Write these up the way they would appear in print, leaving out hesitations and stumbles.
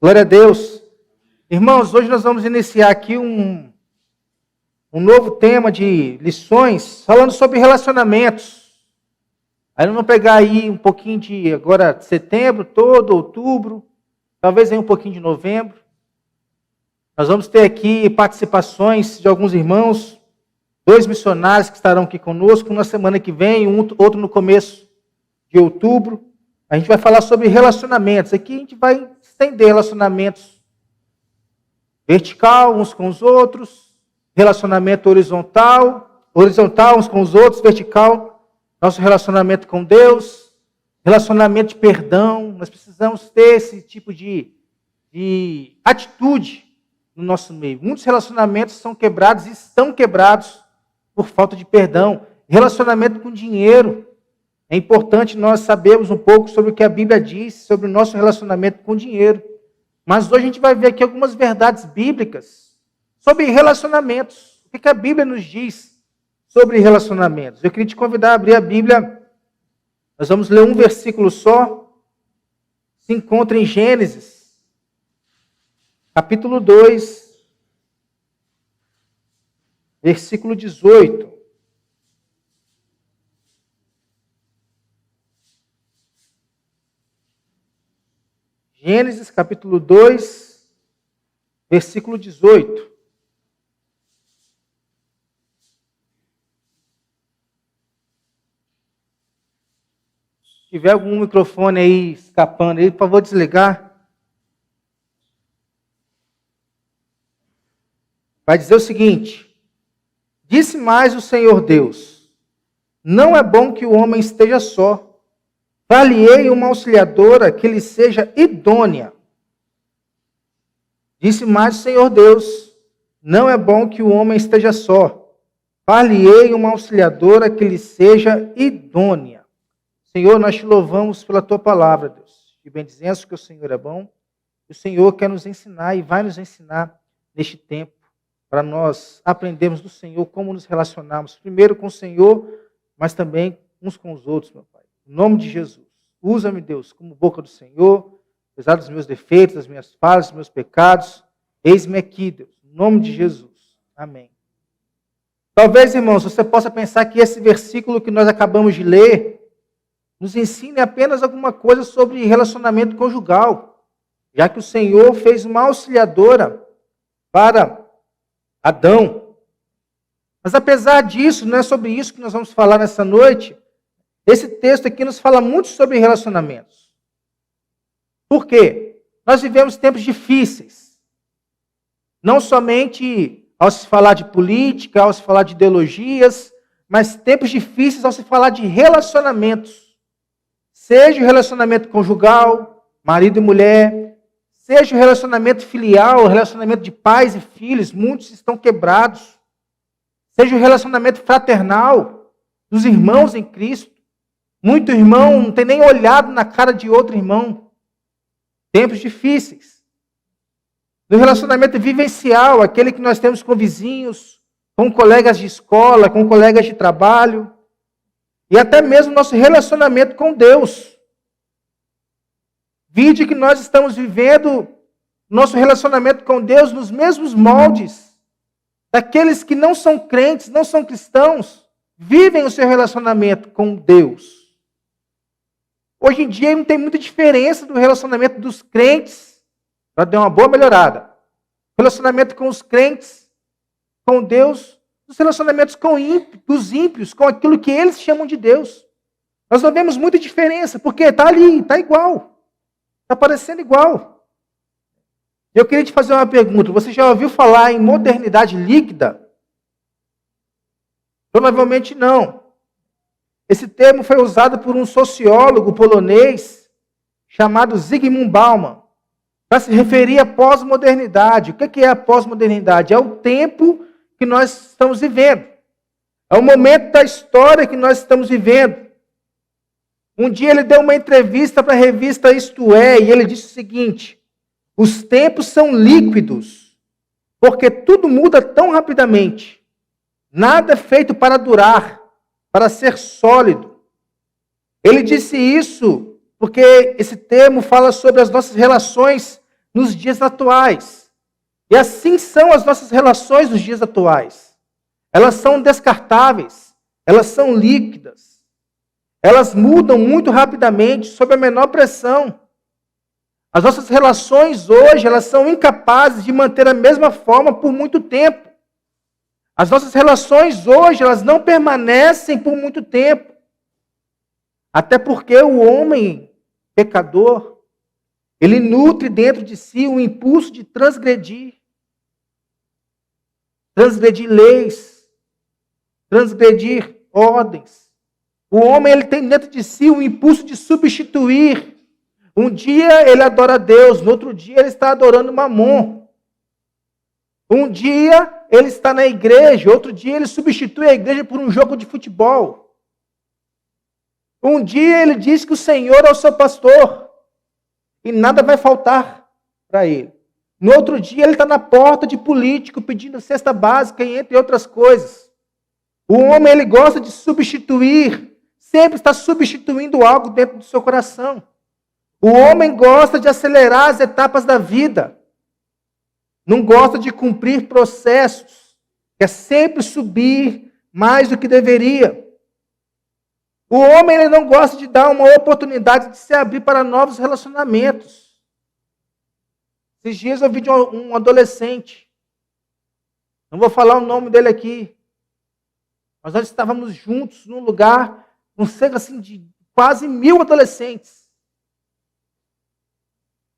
Glória a Deus. Irmãos, hoje nós vamos iniciar aqui um novo tema de lições, falando sobre relacionamentos. Aí nós vamos pegar aí um pouquinho de agora setembro, todo, outubro, talvez aí um pouquinho de novembro. Nós vamos ter aqui participações de alguns irmãos, 2 missionários que estarão aqui conosco na semana que vem, outro no começo de outubro. A gente vai falar sobre relacionamentos. Aqui a gente vai estender relacionamentos vertical uns com os outros, relacionamento horizontal uns com os outros, vertical, nosso relacionamento com Deus, relacionamento de perdão. Nós precisamos ter esse tipo de atitude no nosso meio. Muitos relacionamentos são quebrados e estão quebrados por falta de perdão. Relacionamento com dinheiro. É importante nós sabermos um pouco sobre o que a Bíblia diz sobre o nosso relacionamento com dinheiro. Mas hoje a gente vai ver aqui algumas verdades bíblicas sobre relacionamentos. O que a Bíblia nos diz sobre relacionamentos? Eu queria te convidar a abrir a Bíblia. Nós vamos ler um versículo só. Se encontra em Gênesis, capítulo 2, versículo 18. Gênesis capítulo 2, versículo 18. Se tiver algum microfone aí escapando aí, por favor, desligar. Vai dizer o seguinte: disse mais o Senhor Deus: não é bom que o homem esteja só. Far-lhe-ei uma auxiliadora que lhe seja idônea. Disse mais o Senhor Deus: não é bom que o homem esteja só. Far-lhe-ei uma auxiliadora que lhe seja idônea. Senhor, nós te louvamos pela tua palavra, Deus. E bendizemos que o Senhor é bom. O Senhor quer nos ensinar e vai nos ensinar neste tempo, para nós aprendermos do Senhor como nos relacionarmos, primeiro com o Senhor, mas também uns com os outros, meu Pai. Em nome de Jesus, usa-me, Deus, como boca do Senhor, apesar dos meus defeitos, das minhas falhas, dos meus pecados. Eis-me aqui, Deus, em nome de Jesus. Amém. Talvez, irmãos, você possa pensar que esse versículo que nós acabamos de ler nos ensine apenas alguma coisa sobre relacionamento conjugal, já que o Senhor fez uma auxiliadora para Adão. Mas apesar disso, não é sobre isso que nós vamos falar nessa noite. Esse texto aqui nos fala muito sobre relacionamentos. Por quê? Nós vivemos tempos difíceis. Não somente ao se falar de política, ao se falar de ideologias, mas tempos difíceis ao se falar de relacionamentos. Seja o relacionamento conjugal, marido e mulher, seja o relacionamento filial, o relacionamento de pais e filhos, muitos estão quebrados. Seja o relacionamento fraternal dos irmãos em Cristo. Muito irmão não tem nem olhado na cara de outro irmão. Tempos difíceis. No relacionamento vivencial, aquele que nós temos com vizinhos, com colegas de escola, com colegas de trabalho, e até mesmo nosso relacionamento com Deus. Vide que nós estamos vivendo nosso relacionamento com Deus nos mesmos moldes daqueles que não são crentes, não são cristãos, vivem o seu relacionamento com Deus. Hoje em dia não tem muita diferença do relacionamento dos crentes, para dar uma boa melhorada. Relacionamento com os crentes, com Deus, os relacionamentos dos ímpios, com aquilo que eles chamam de Deus. Nós não vemos muita diferença, porque está ali, está igual. Está parecendo igual. Eu queria te fazer uma pergunta. Você já ouviu falar em modernidade líquida? Provavelmente não. Esse termo foi usado por um sociólogo polonês chamado Zygmunt Bauman para se referir à pós-modernidade. O que é a pós-modernidade? É o tempo que nós estamos vivendo. É o momento da história que nós estamos vivendo. Um dia ele deu uma entrevista para a revista Isto É, e ele disse o seguinte: os tempos são líquidos, porque tudo muda tão rapidamente. Nada é feito para durar, para ser sólido. Ele disse isso porque esse termo fala sobre as nossas relações nos dias atuais. E assim são as nossas relações nos dias atuais. Elas são descartáveis, elas são líquidas. Elas mudam muito rapidamente, sob a menor pressão. As nossas relações hoje, elas são incapazes de manter a mesma forma por muito tempo. As nossas relações hoje, elas não permanecem por muito tempo. Até porque o homem pecador, ele nutre dentro de si o impulso de transgredir leis, transgredir ordens. O homem, ele tem dentro de si o impulso de substituir. Um dia ele adora Deus, no outro dia ele está adorando Mamon. Um dia ele está na igreja, outro dia ele substitui a igreja por um jogo de futebol. Um dia ele diz que o Senhor é o seu pastor e nada vai faltar para ele. No outro dia ele está na porta de político pedindo cesta básica e entre outras coisas. O homem, ele gosta de substituir, sempre está substituindo algo dentro do seu coração. O homem gosta de acelerar as etapas da vida. Não gosta de cumprir processos. Quer sempre subir mais do que deveria. O homem, ele não gosta de dar uma oportunidade de se abrir para novos relacionamentos. Esses dias eu vi de um adolescente. Não vou falar o nome dele aqui. Mas nós estávamos juntos num lugar, com cerca assim, de quase 1000 adolescentes.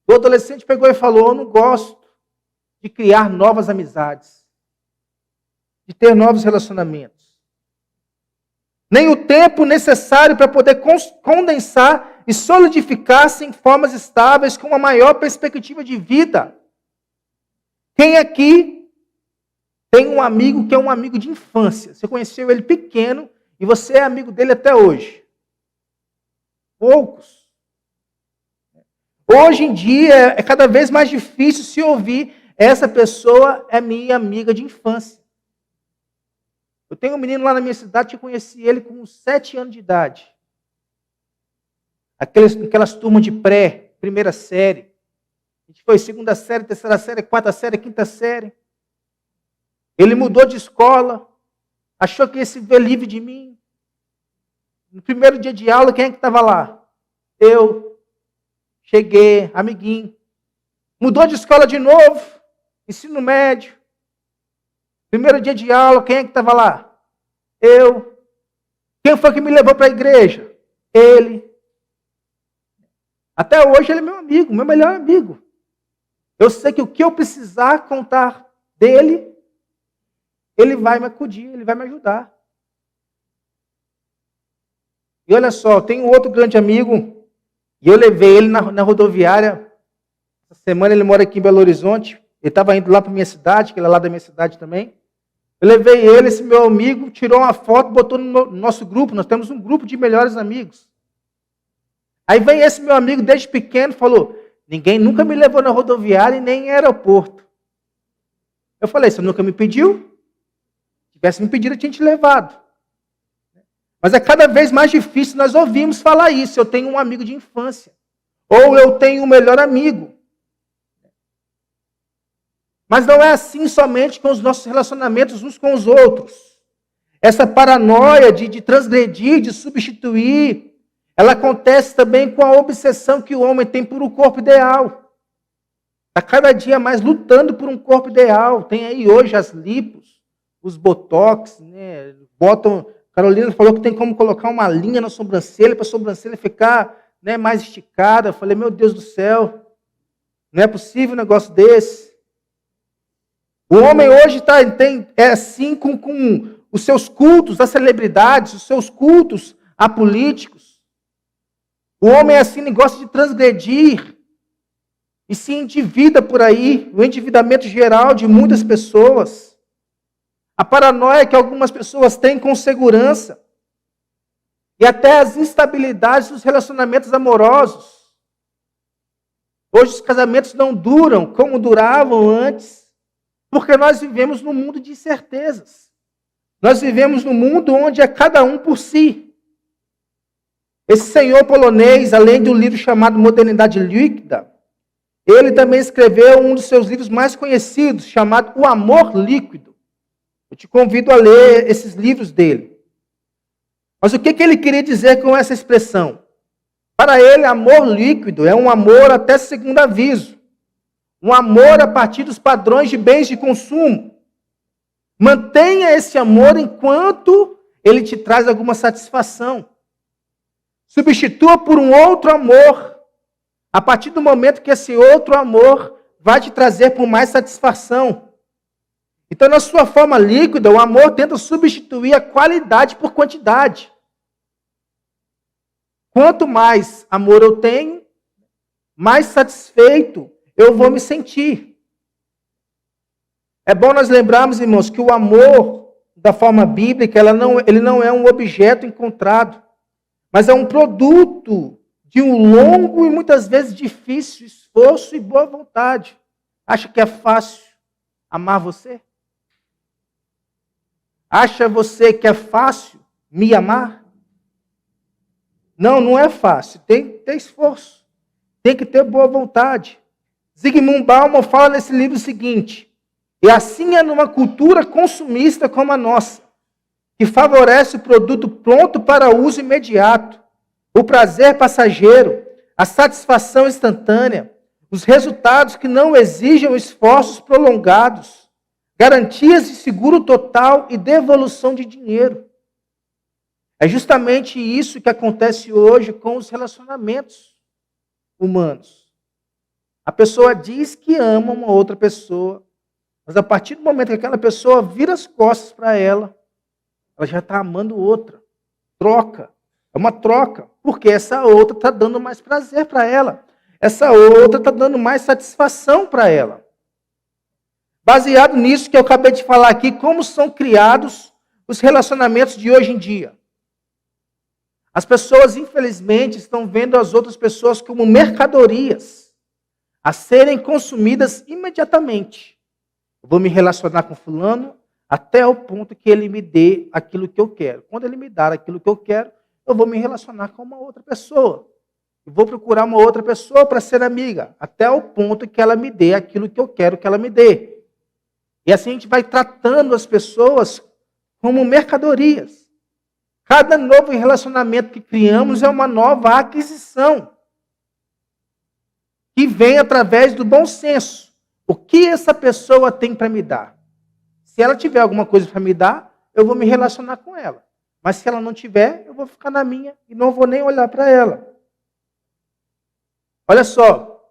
O adolescente pegou e falou: eu não gosto de criar novas amizades, de ter novos relacionamentos. Nem o tempo necessário para poder condensar e solidificar-se em formas estáveis com uma maior perspectiva de vida. Quem aqui tem um amigo que é um amigo de infância? Você conheceu ele pequeno e você é amigo dele até hoje? Poucos. Hoje em dia é cada vez mais difícil se ouvir: essa pessoa é minha amiga de infância. Eu tenho um menino lá na minha cidade que eu conheci ele com 7 anos de idade. Aquelas turmas de pré, primeira série. A gente foi segunda série, terceira série, quarta série, quinta série. Ele mudou de escola, achou que ia se ver livre de mim. No primeiro dia de aula, quem é que estava lá? Eu. Cheguei, amiguinho. Mudou de escola de novo, ensino médio. Primeiro dia de aula, quem é que estava lá? Eu. Quem foi que me levou para a igreja? Ele. Até hoje ele é meu amigo, meu melhor amigo. Eu sei que o que eu precisar contar dele, ele vai me acudir, ele vai me ajudar. E olha só, tem um outro grande amigo, e eu levei ele na rodoviária. Essa semana ele mora aqui em Belo Horizonte. Ele estava indo lá para a minha cidade, que ele é lá da minha cidade também. Eu levei ele, esse meu amigo, tirou uma foto, botou no nosso grupo. Nós temos um grupo de melhores amigos. Aí vem esse meu amigo, desde pequeno, falou: ninguém nunca me levou na rodoviária e nem em aeroporto. Eu falei: você nunca me pediu? Se tivesse me pedido, eu tinha te levado. Mas é cada vez mais difícil nós ouvirmos falar isso. Eu tenho um amigo de infância. Ou eu tenho um melhor amigo. Mas não é assim somente com os nossos relacionamentos uns com os outros. Essa paranoia de transgredir, de substituir, ela acontece também com a obsessão que o homem tem por um corpo ideal. Está cada dia mais lutando por um corpo ideal. Tem aí hoje as lipos, os botox, né? Carolina falou que tem como colocar uma linha na sobrancelha para a sobrancelha ficar, né, mais esticada. Eu falei: meu Deus do céu, não é possível um negócio desse. O homem hoje é assim com os seus cultos às celebridades, os seus cultos a políticos. O homem é assim, ele gosta de transgredir e se endivida por aí, o endividamento geral de muitas pessoas. A paranoia que algumas pessoas têm com segurança. E até as instabilidades dos relacionamentos amorosos. Hoje os casamentos não duram como duravam antes, porque nós vivemos num mundo de incertezas. Nós vivemos num mundo onde é cada um por si. Esse senhor polonês, além de um livro chamado Modernidade Líquida, Ele também escreveu um dos seus livros mais conhecidos, chamado O Amor Líquido. Eu te convido a ler esses livros dele. Mas o que ele queria dizer com essa expressão? Para ele, amor líquido é um amor até segundo aviso. Um amor a partir dos padrões de bens de consumo. Mantenha esse amor enquanto ele te traz alguma satisfação. Substitua por um outro amor, a partir do momento que esse outro amor vai te trazer por mais satisfação. Então, na sua forma líquida, o amor tenta substituir a qualidade por quantidade. Quanto mais amor eu tenho, mais satisfeito eu vou me sentir. É bom nós lembrarmos, irmãos, que o amor, da forma bíblica, ele não é um objeto encontrado, mas é um produto de um longo e muitas vezes difícil esforço e boa vontade. Acha que é fácil amar você? Acha você que é fácil me amar? Não, não é fácil. Tem que ter esforço. Tem que ter boa vontade. Zygmunt Bauman fala nesse livro o seguinte: e assim é numa cultura consumista como a nossa, que favorece o produto pronto para uso imediato, o prazer passageiro, a satisfação instantânea, os resultados que não exijam esforços prolongados, garantias de seguro total e devolução de dinheiro. É justamente isso que acontece hoje com os relacionamentos humanos. A pessoa diz que ama uma outra pessoa, mas a partir do momento que aquela pessoa vira as costas para ela, ela já está amando outra. Troca. É uma troca. Porque essa outra está dando mais prazer para ela. Essa outra está dando mais satisfação para ela. Baseado nisso que eu acabei de falar aqui, como são criados os relacionamentos de hoje em dia. As pessoas, infelizmente, estão vendo as outras pessoas como mercadorias a serem consumidas imediatamente. Eu vou me relacionar com fulano até o ponto que ele me dê aquilo que eu quero. Quando ele me dar aquilo que eu quero, eu vou me relacionar com uma outra pessoa. Eu vou procurar uma outra pessoa para ser amiga, até o ponto que ela me dê aquilo que eu quero que ela me dê. E assim a gente vai tratando as pessoas como mercadorias. Cada novo relacionamento que criamos é uma nova aquisição, que vem através do bom senso. O que essa pessoa tem para me dar? Se ela tiver alguma coisa para me dar, eu vou me relacionar com ela. Mas se ela não tiver, eu vou ficar na minha e não vou nem olhar para ela. Olha só,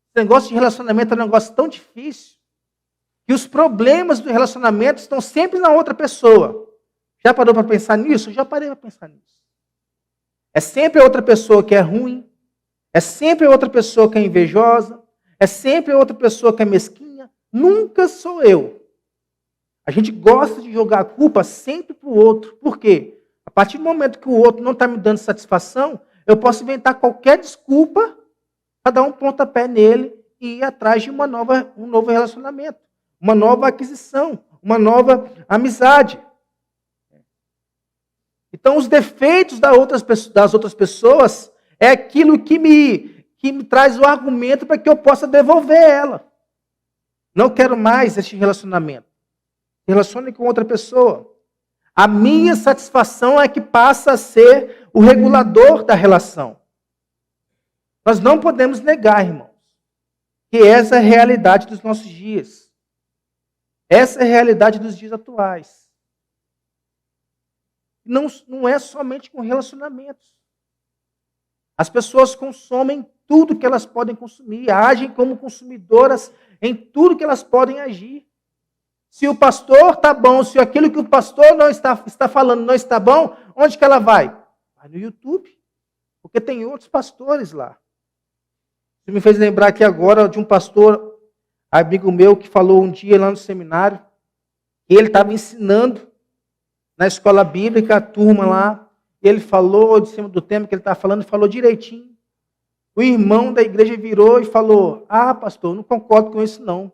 esse negócio de relacionamento é um negócio tão difícil que os problemas do relacionamento estão sempre na outra pessoa. Já parou para pensar nisso? Eu já parei para pensar nisso. É sempre a outra pessoa que é ruim, é sempre a outra pessoa que é invejosa, é sempre a outra pessoa que é mesquinha, nunca sou eu. A gente gosta de jogar a culpa sempre para o outro. Por quê? A partir do momento que o outro não está me dando satisfação, eu posso inventar qualquer desculpa para dar um pontapé nele e ir atrás de um novo relacionamento, uma nova aquisição, uma nova amizade. Então, os defeitos das outras pessoas é aquilo que me traz o argumento para que eu possa devolver ela. Não quero mais este relacionamento. Relacione com outra pessoa. A minha satisfação é que passa a ser o regulador da relação. Nós não podemos negar, irmãos, que essa é a realidade dos nossos dias. Essa é a realidade dos dias atuais. Não é somente com relacionamentos. As pessoas consomem tudo que elas podem consumir, agem como consumidoras em tudo que elas podem agir. Se o pastor está bom, se aquilo que o pastor não está falando não está bom, onde que ela vai? Vai no YouTube, porque tem outros pastores lá. Isso me fez lembrar aqui agora de um pastor, amigo meu, que falou um dia lá no seminário, que ele estava ensinando na escola bíblica, a turma lá, e ele falou de cima do tema que ele estava falando, falou direitinho. O irmão da igreja virou e falou: pastor, eu não concordo com isso não.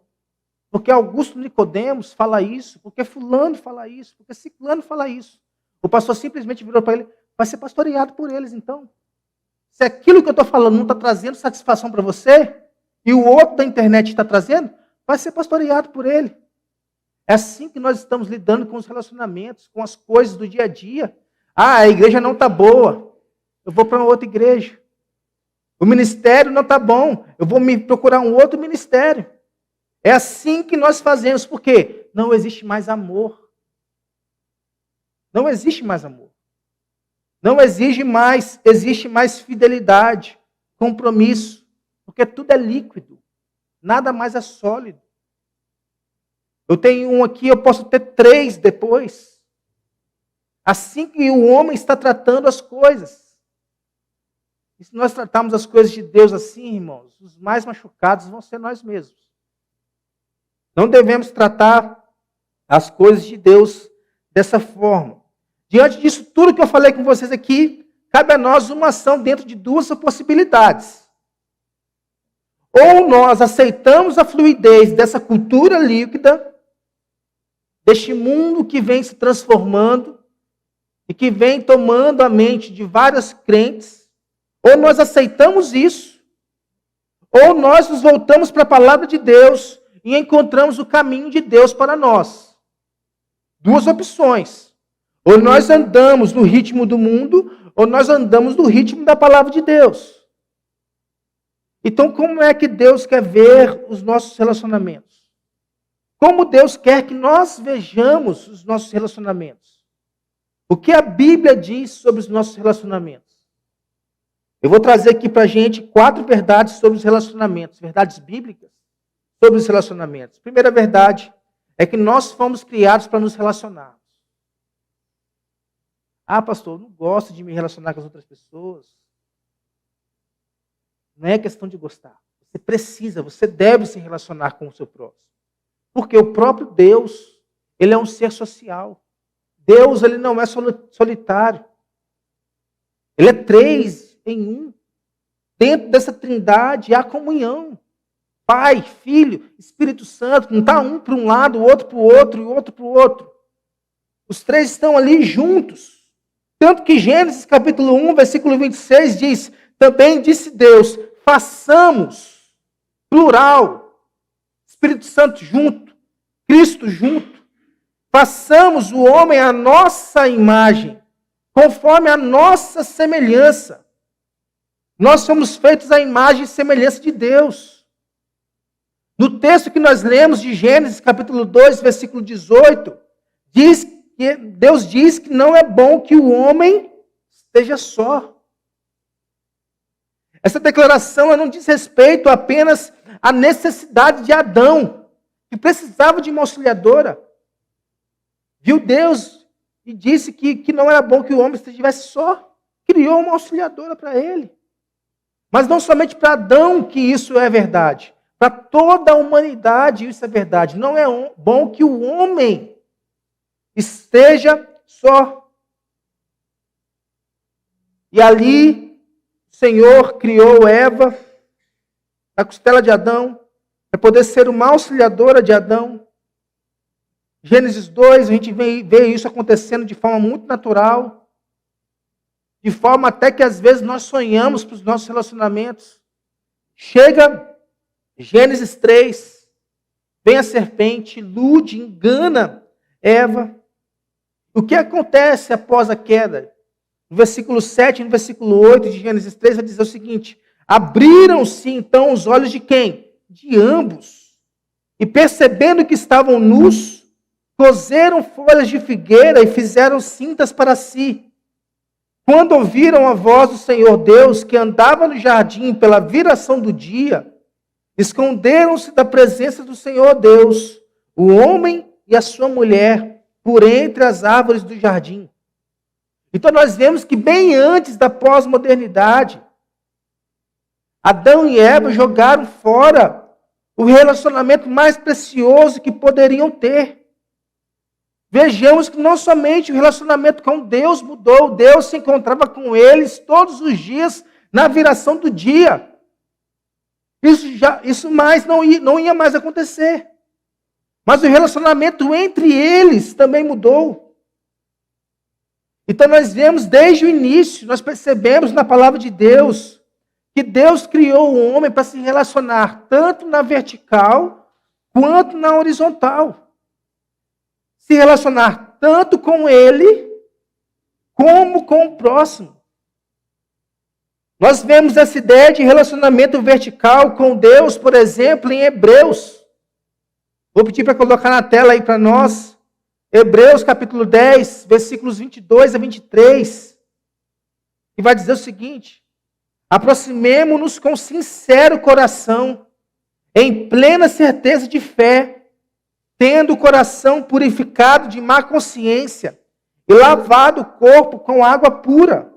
Porque Augusto Nicodemos fala isso, porque fulano fala isso, porque ciclano fala isso. O pastor simplesmente virou para ele: vai ser pastoreado por eles então. Se aquilo que eu estou falando não está trazendo satisfação para você, e o outro da internet está trazendo, vai ser pastoreado por ele. É assim que nós estamos lidando com os relacionamentos, com as coisas do dia a dia. Ah, a igreja não está boa, eu vou para uma outra igreja. O ministério não está bom, eu vou me procurar um outro ministério. É assim que nós fazemos, porque não existe mais amor. Não existe mais amor. Não existe mais fidelidade, compromisso, porque tudo é líquido, nada mais é sólido. Eu tenho um aqui, eu posso ter 3 depois. Assim que o homem está tratando as coisas. E se nós tratarmos as coisas de Deus assim, irmãos, os mais machucados vão ser nós mesmos. Não devemos tratar as coisas de Deus dessa forma. Diante disso tudo que eu falei com vocês aqui, cabe a nós uma ação dentro de 2 possibilidades. Ou nós aceitamos a fluidez dessa cultura líquida, deste mundo que vem se transformando e que vem tomando a mente de vários crentes, ou nós aceitamos isso, ou nós nos voltamos para a palavra de Deus e encontramos o caminho de Deus para nós. 2 opções. Ou nós andamos no ritmo do mundo, ou nós andamos no ritmo da palavra de Deus. Então, como é que Deus quer ver os nossos relacionamentos? Como Deus quer que nós vejamos os nossos relacionamentos? O que a Bíblia diz sobre os nossos relacionamentos? Eu vou trazer aqui para a gente 4 verdades sobre os relacionamentos, verdades bíblicas sobre os relacionamentos. Primeira verdade é que nós fomos criados para nos relacionar. Ah, pastor, eu não gosto de me relacionar com as outras pessoas. Não é questão de gostar. Você precisa, você deve se relacionar com o seu próximo. Porque o próprio Deus, ele é um ser social. Deus, ele não é solitário. Ele é 3 em 1. Dentro dessa trindade há comunhão. Pai, Filho, Espírito Santo. Não está um para um lado, o outro para o outro e o outro para o outro. Os 3 estão ali juntos. Tanto que Gênesis capítulo 1, versículo 26 diz, também disse Deus, façamos, plural, Espírito Santo junto, Cristo junto, façamos o homem à nossa imagem, conforme a nossa semelhança. Nós somos feitos à imagem e semelhança de Deus. No texto que nós lemos de Gênesis capítulo 2, versículo 18, diz que Deus diz que não é bom que o homem esteja só. Essa declaração não diz respeito apenas à necessidade de Adão, que precisava de uma auxiliadora. Viu Deus e disse que não era bom que o homem estivesse só. Criou uma auxiliadora para ele. Mas não somente para Adão que isso é verdade. Para toda a humanidade isso é verdade. Não é bom que o homem esteja só. E ali, o Senhor criou Eva, da costela de Adão, para poder ser uma auxiliadora de Adão. Gênesis 2, a gente vê isso acontecendo de forma muito natural, de forma até que às vezes nós sonhamos para os nossos relacionamentos. Chega Gênesis 3, vem a serpente, ilude, engana Eva. O que acontece após a queda? No versículo 7 e no versículo 8 de Gênesis 3 vai dizer o seguinte: abriram-se então os olhos de quem? De ambos. E percebendo que estavam nus, coseram folhas de figueira e fizeram cintas para si. Quando ouviram a voz do Senhor Deus, que andava no jardim pela viração do dia, esconderam-se da presença do Senhor Deus, o homem e a sua mulher, por entre as árvores do jardim. Então nós vemos que bem antes da pós-modernidade, Adão e Eva jogaram fora o relacionamento mais precioso que poderiam ter. Vejamos que não somente o relacionamento com Deus mudou, Deus se encontrava com eles todos os dias na viração do dia. Isso mais não ia mais acontecer. Mas o relacionamento entre eles também mudou. Então nós vemos desde o início, nós percebemos na palavra de Deus, que Deus criou o homem para se relacionar tanto na vertical quanto na horizontal. Se relacionar tanto com ele como com o próximo. Nós vemos essa ideia de relacionamento vertical com Deus, por exemplo, em Hebreus. Vou pedir para colocar na tela aí para nós. Hebreus capítulo 10, versículos 22 a 23. Que vai dizer o seguinte: aproximemo-nos com sincero coração, em plena certeza de fé, tendo o coração purificado de má consciência e lavado o corpo com água pura.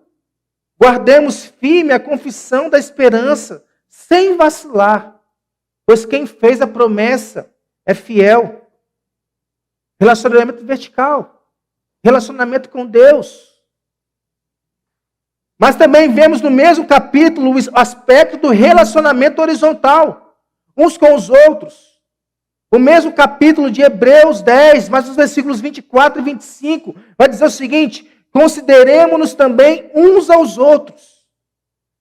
Guardemos firme a confissão da esperança, sem vacilar, pois quem fez a promessa é fiel. Relacionamento vertical, relacionamento com Deus. Mas também vemos no mesmo capítulo o aspecto do relacionamento horizontal, uns com os outros. O mesmo capítulo de Hebreus 10, mas os versículos 24 e 25, vai dizer o seguinte: consideremo-nos também uns aos outros,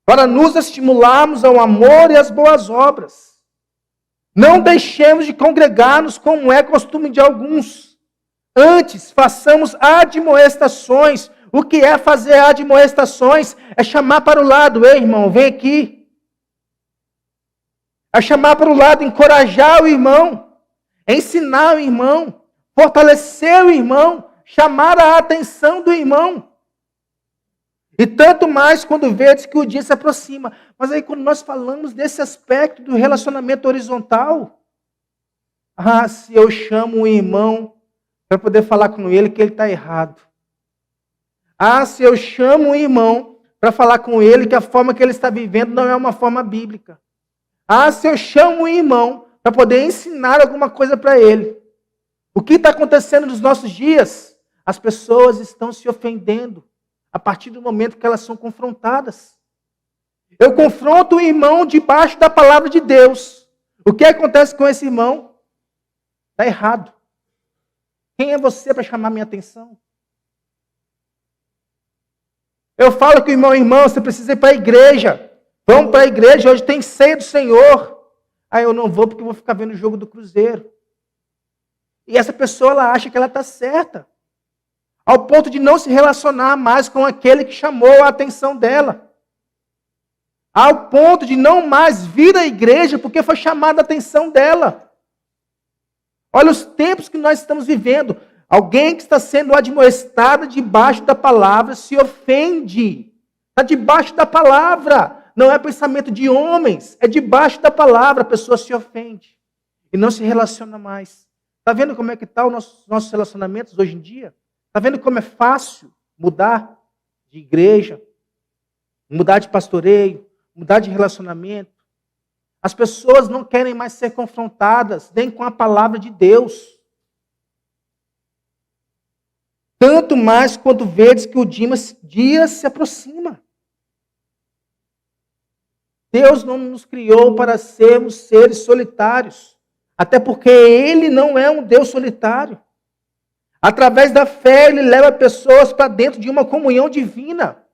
para nos estimularmos ao amor e às boas obras. Não deixemos de congregar-nos como é costume de alguns. Antes, façamos admoestações. O que é fazer admoestações? É chamar para o lado: ei, irmão, vem aqui. É chamar para o lado, encorajar o irmão, ensinar o irmão, fortalecer o irmão, chamar a atenção do irmão. E tanto mais quando vedes que o dia se aproxima. Mas aí quando nós falamos desse aspecto do relacionamento horizontal, se eu chamo o irmão para poder falar com ele que ele está errado. Se eu chamo o irmão para falar com ele que a forma que ele está vivendo não é uma forma bíblica. Se eu chamo o irmão para poder ensinar alguma coisa para ele. O que está acontecendo nos nossos dias? As pessoas estão se ofendendo a partir do momento que elas são confrontadas. Eu confronto o irmão debaixo da palavra de Deus. O que acontece com esse irmão? Está errado. Quem é você para chamar minha atenção? Eu falo que o irmão, você precisa ir para a igreja. Vamos para a igreja, hoje tem ceia do Senhor. Eu não vou porque eu vou ficar vendo o jogo do Cruzeiro. E essa pessoa, ela acha que ela está certa. Ao ponto de não se relacionar mais com aquele que chamou a atenção dela. Ao ponto de não mais vir à igreja porque foi chamada a atenção dela. Olha os tempos que nós estamos vivendo. Alguém que está sendo admoestado debaixo da palavra se ofende. Está debaixo da palavra. Não é pensamento de homens. É debaixo da palavra. A pessoa se ofende. E não se relaciona mais. Está vendo como é que estão os nossos relacionamentos hoje em dia? Está vendo como é fácil mudar de igreja, mudar de pastoreio, mudar de relacionamento? As pessoas não querem mais ser confrontadas nem com a palavra de Deus. Tanto mais quando vedes que o dia se aproxima. Deus não nos criou para sermos seres solitários, até porque Ele não é um Deus solitário. Através da fé, Ele leva pessoas para dentro de uma comunhão divina.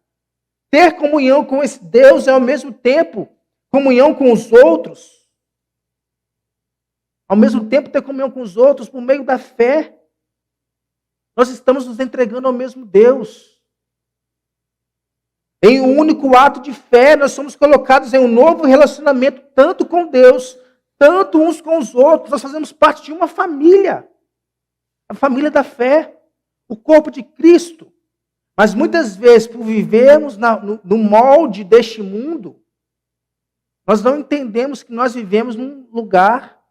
Ter comunhão com esse Deus é, ao mesmo tempo, comunhão com os outros. Ao mesmo tempo, ter comunhão com os outros por meio da fé. Nós estamos nos entregando ao mesmo Deus. Em um único ato de fé, nós somos colocados em um novo relacionamento, tanto com Deus, tanto uns com os outros. Nós fazemos parte de uma família. A família da fé, o corpo de Cristo. Mas muitas vezes, por vivermos no molde deste mundo, nós não entendemos que nós vivemos num lugar,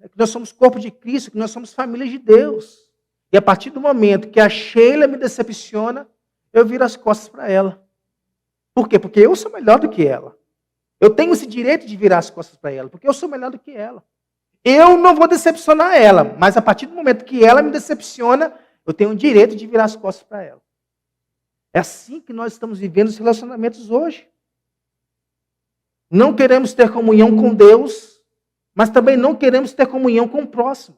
que nós somos corpo de Cristo, que nós somos família de Deus. E a partir do momento que a Sheila me decepciona, eu viro as costas para ela. Por quê? Porque eu sou melhor do que ela. Eu tenho esse direito de virar as costas para ela, porque eu sou melhor do que ela. Eu não vou decepcionar ela, mas a partir do momento que ela me decepciona, eu tenho o direito de virar as costas para ela. É assim que nós estamos vivendo os relacionamentos hoje. Não queremos ter comunhão com Deus, mas também não queremos ter comunhão com o próximo.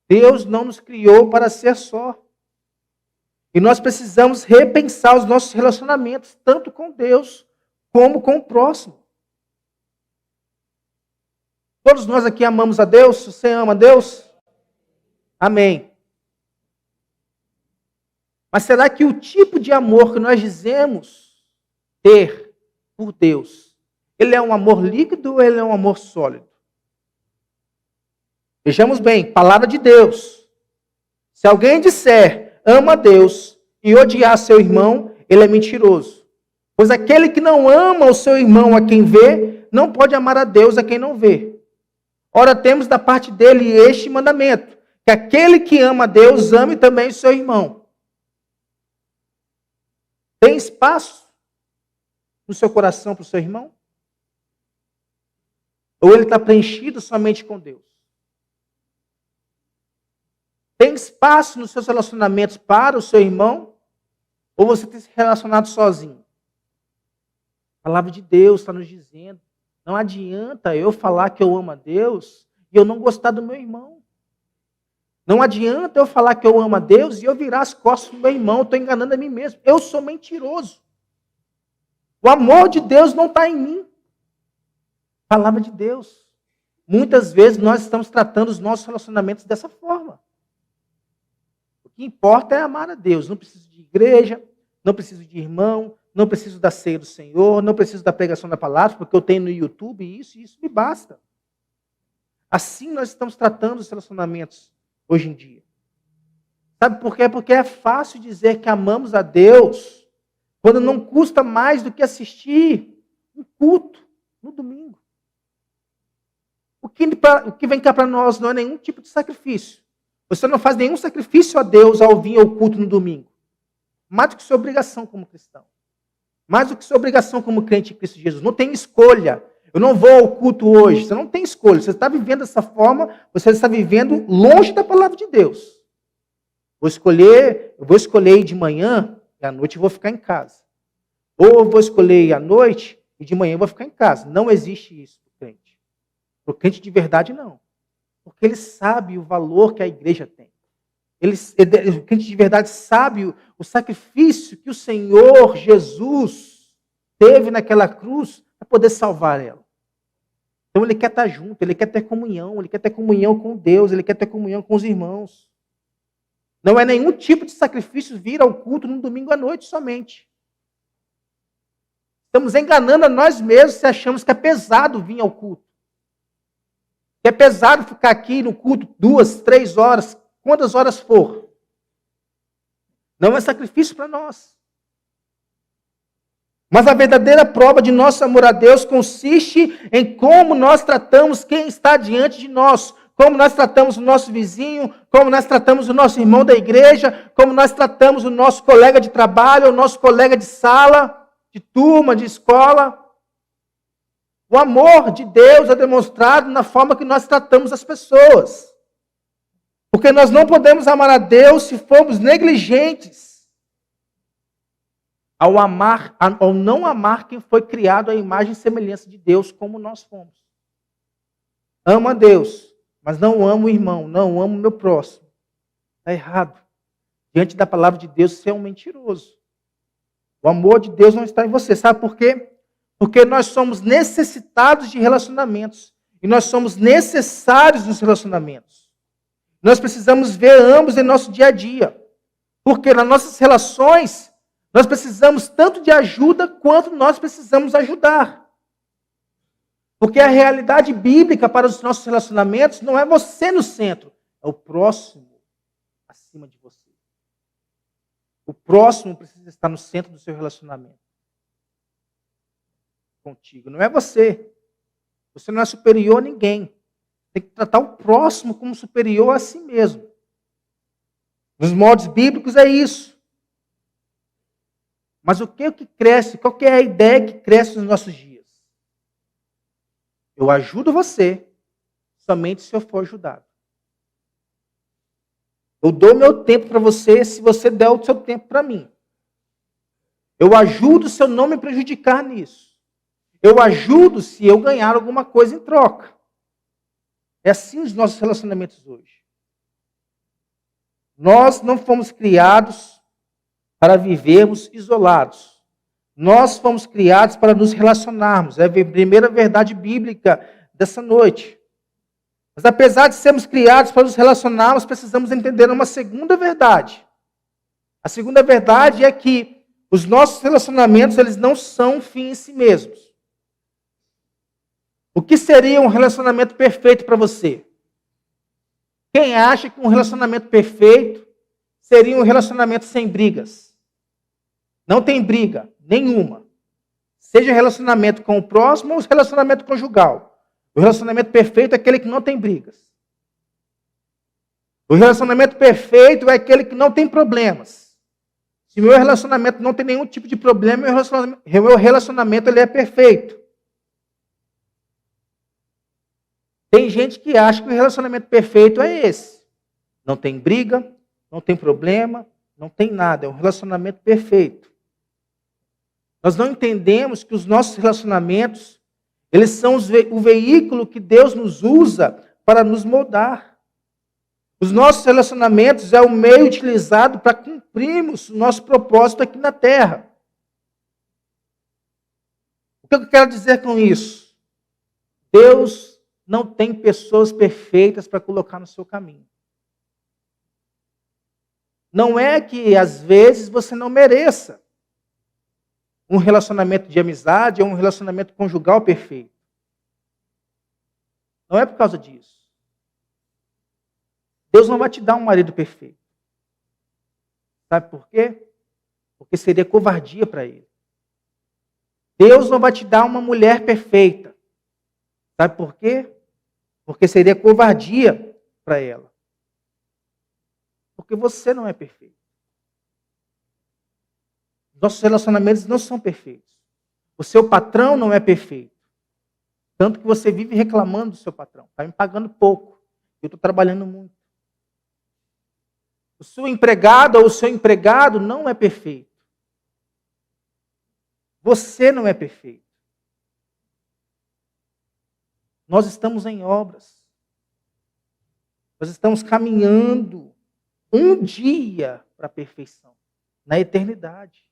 Deus não nos criou para ser só. E nós precisamos repensar os nossos relacionamentos, tanto com Deus como com o próximo. Todos nós aqui amamos a Deus? Você ama a Deus? Amém. Mas será que o tipo de amor que nós dizemos ter por Deus, ele é um amor líquido ou ele é um amor sólido? Vejamos bem, palavra de Deus. Se alguém disser, ama a Deus e odiar seu irmão, ele é mentiroso. Pois aquele que não ama o seu irmão a quem vê, não pode amar a Deus a quem não vê. Ora, temos da parte dele este mandamento, que aquele que ama a Deus, ame também o seu irmão. Tem espaço no seu coração para o seu irmão? Ou ele está preenchido somente com Deus? Tem espaço nos seus relacionamentos para o seu irmão? Ou você tem se relacionado sozinho? A palavra de Deus está nos dizendo, não adianta eu falar que eu amo a Deus e eu não gostar do meu irmão. Não adianta eu falar que eu amo a Deus e eu virar as costas do meu irmão, estou enganando a mim mesmo. Eu sou mentiroso. O amor de Deus não está em mim. Palavra de Deus. Muitas vezes nós estamos tratando os nossos relacionamentos dessa forma. O que importa é amar a Deus. Não preciso de igreja, não preciso de irmão, não preciso da ceia do Senhor, não preciso da pregação da palavra, porque eu tenho no YouTube isso e isso me basta. Assim nós estamos tratando os relacionamentos hoje em dia. Sabe por quê? Porque é fácil dizer que amamos a Deus quando não custa mais do que assistir um culto no domingo. O que vem cá para nós não é nenhum tipo de sacrifício. Você não faz nenhum sacrifício a Deus ao vir ao culto no domingo. Mais do que sua obrigação como cristão. Mais do que sua obrigação como crente em Cristo Jesus. Não tem escolha. Eu não vou ao culto hoje. Você não tem escolha. Você está vivendo dessa forma, você está vivendo longe da palavra de Deus. Eu vou escolher ir de manhã e à noite eu vou ficar em casa. Ou eu vou escolher ir à noite e de manhã eu vou ficar em casa. Não existe isso para o crente. Para o crente de verdade, não. Porque ele sabe o valor que a igreja tem. O crente de verdade sabe o sacrifício que o Senhor Jesus teve naquela cruz para poder salvar ela. Então ele quer estar junto, ele quer ter comunhão com Deus, ele quer ter comunhão com os irmãos. Não é nenhum tipo de sacrifício vir ao culto no domingo à noite somente. Estamos enganando a nós mesmos se achamos que é pesado vir ao culto. Que é pesado ficar aqui no culto 2, 3 horas, quantas horas for. Não é sacrifício para nós. Mas a verdadeira prova de nosso amor a Deus consiste em como nós tratamos quem está diante de nós. Como nós tratamos o nosso vizinho, como nós tratamos o nosso irmão da igreja, como nós tratamos o nosso colega de trabalho, o nosso colega de sala, de turma, de escola. O amor de Deus é demonstrado na forma que nós tratamos as pessoas. Porque nós não podemos amar a Deus se formos negligentes ao não amar quem foi criado à imagem e semelhança de Deus, como nós fomos. Amo a Deus, mas não amo o irmão, não amo o meu próximo. Está errado. Diante da palavra de Deus, você é um mentiroso. O amor de Deus não está em você. Sabe por quê? Porque nós somos necessitados de relacionamentos. E nós somos necessários nos relacionamentos. Nós precisamos ver ambos em nosso dia a dia. Porque nas nossas relações, nós precisamos tanto de ajuda quanto nós precisamos ajudar. Porque a realidade bíblica para os nossos relacionamentos não é você no centro, é o próximo acima de você. O próximo precisa estar no centro do seu relacionamento contigo, não é você. Você não é superior a ninguém. Tem que tratar o próximo como superior a si mesmo. Nos moldes bíblicos é isso. Mas o que cresce? Qual que é a ideia que cresce nos nossos dias? Eu ajudo você somente se eu for ajudado. Eu dou meu tempo para você se você der o seu tempo para mim. Eu ajudo se eu não me prejudicar nisso. Eu ajudo se eu ganhar alguma coisa em troca. É assim os nossos relacionamentos hoje. Nós não fomos criados para vivermos isolados. Nós fomos criados para nos relacionarmos. É a primeira verdade bíblica dessa noite. Mas apesar de sermos criados para nos relacionarmos, precisamos entender uma segunda verdade. A segunda verdade é que os nossos relacionamentos, eles não são um fim em si mesmos. O que seria um relacionamento perfeito para você? Quem acha que um relacionamento perfeito seria um relacionamento sem brigas? Não tem briga nenhuma. Seja relacionamento com o próximo ou relacionamento conjugal. O relacionamento perfeito é aquele que não tem brigas. O relacionamento perfeito é aquele que não tem problemas. Se meu relacionamento não tem nenhum tipo de problema, meu relacionamento ele é perfeito. Tem gente que acha que o relacionamento perfeito é esse. Não tem briga, não tem problema, não tem nada. É um relacionamento perfeito. Nós não entendemos que os nossos relacionamentos, eles são o veículo que Deus nos usa para nos moldar. Os nossos relacionamentos é o meio utilizado para cumprirmos o nosso propósito aqui na Terra. O que eu quero dizer com isso? Deus não tem pessoas perfeitas para colocar no seu caminho. Não é que, às vezes, você não mereça um relacionamento de amizade ou um relacionamento conjugal perfeito. Não é por causa disso. Deus não vai te dar um marido perfeito. Sabe por quê? Porque seria covardia para ele. Deus não vai te dar uma mulher perfeita. Sabe por quê? Porque seria covardia para ela. Porque você não é perfeito. Nossos relacionamentos não são perfeitos. O seu patrão não é perfeito. Tanto que você vive reclamando do seu patrão. Está me pagando pouco. Eu estou trabalhando muito. O seu empregado ou o seu empregado não é perfeito. Você não é perfeito. Nós estamos em obras. Nós estamos caminhando um dia para a perfeição, na eternidade.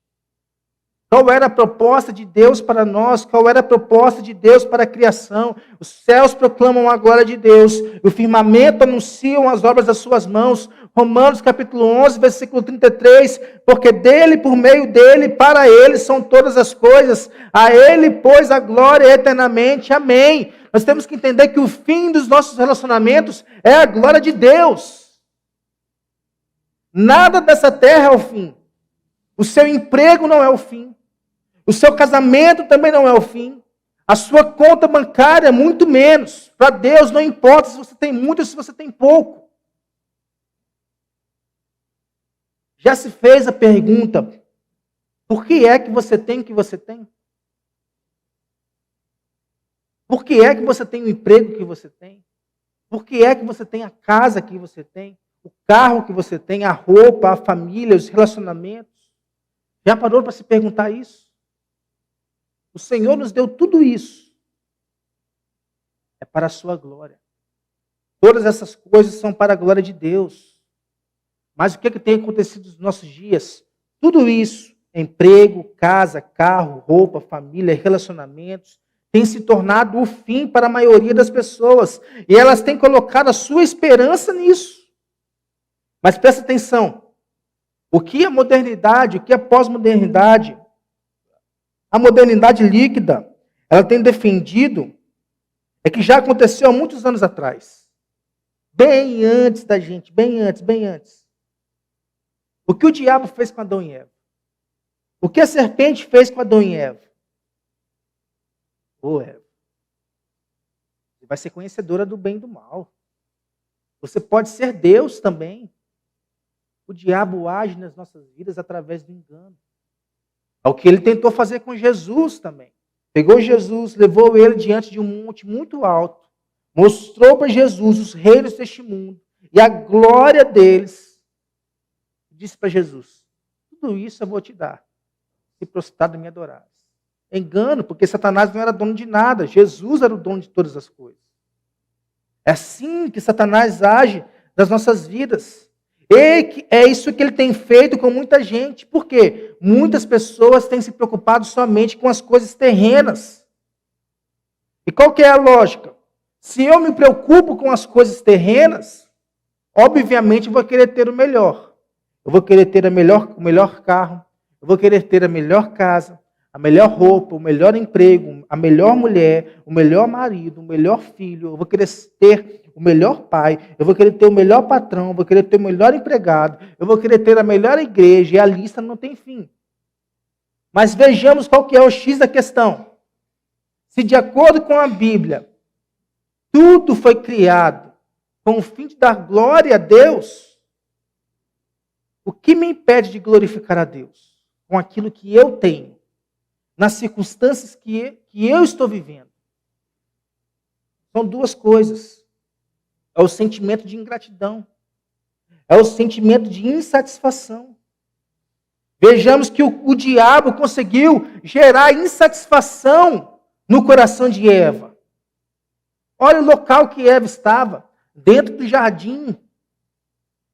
Qual era a proposta de Deus para nós? Qual era a proposta de Deus para a criação? Os céus proclamam a glória de Deus. O firmamento anunciam as obras das suas mãos. Romanos capítulo 11, versículo 33. Porque dele, por meio dele, para ele são todas as coisas. A ele, pois, a glória eternamente. Amém. Nós temos que entender que o fim dos nossos relacionamentos é a glória de Deus. Nada dessa terra é o fim. O seu emprego não é o fim. O seu casamento também não é o fim. A sua conta bancária, muito menos. Para Deus não importa se você tem muito ou se você tem pouco. Já se fez a pergunta, por que é que você tem o que você tem? Por que é que você tem o emprego que você tem? Por que é que você tem a casa que você tem? O carro que você tem, a roupa, a família, os relacionamentos? Já parou para se perguntar isso? O Senhor nos deu tudo isso. É para a sua glória. Todas essas coisas são para a glória de Deus. Mas o que tem acontecido nos nossos dias? Tudo isso, emprego, casa, carro, roupa, família, relacionamentos, tem se tornado o fim para a maioria das pessoas. E elas têm colocado a sua esperança nisso. Mas presta atenção. O que a modernidade, o que a pós-modernidade, a modernidade líquida, ela tem defendido, é que já aconteceu há muitos anos atrás. Bem antes da gente, bem antes. O que o diabo fez com Adão e Eva? O que a serpente fez com Adão e Eva? Ô Eva, você vai ser conhecedora do bem e do mal. Você pode ser Deus também. O diabo age nas nossas vidas através do engano. É o que ele tentou fazer com Jesus também. Pegou Jesus, levou ele diante de um monte muito alto, mostrou para Jesus os reinos deste mundo e a glória deles. Disse para Jesus, tudo isso eu vou te dar, se prostrado me adorares. Engano, porque Satanás não era dono de nada, Jesus era o dono de todas as coisas. É assim que Satanás age nas nossas vidas. E é isso que ele tem feito com muita gente. Por quê? Muitas pessoas têm se preocupado somente com as coisas terrenas. E qual que é a lógica? Se eu me preocupo com as coisas terrenas, obviamente eu vou querer ter o melhor. Eu vou querer ter o melhor carro, eu vou querer ter a melhor casa, a melhor roupa, o melhor emprego, a melhor mulher, o melhor marido, o melhor filho, eu vou querer ter o melhor pai, eu vou querer ter o melhor patrão, eu vou querer ter o melhor empregado, eu vou querer ter a melhor igreja, e a lista não tem fim. Mas vejamos qual que é o X da questão. Se de acordo com a Bíblia, tudo foi criado com o fim de dar glória a Deus, o que me impede de glorificar a Deus? Com aquilo que eu tenho, nas circunstâncias que eu estou vivendo. São duas coisas. É o sentimento de ingratidão. É o sentimento de insatisfação. Vejamos que o diabo conseguiu gerar insatisfação no coração de Eva. Olha o local que Eva estava, dentro do jardim,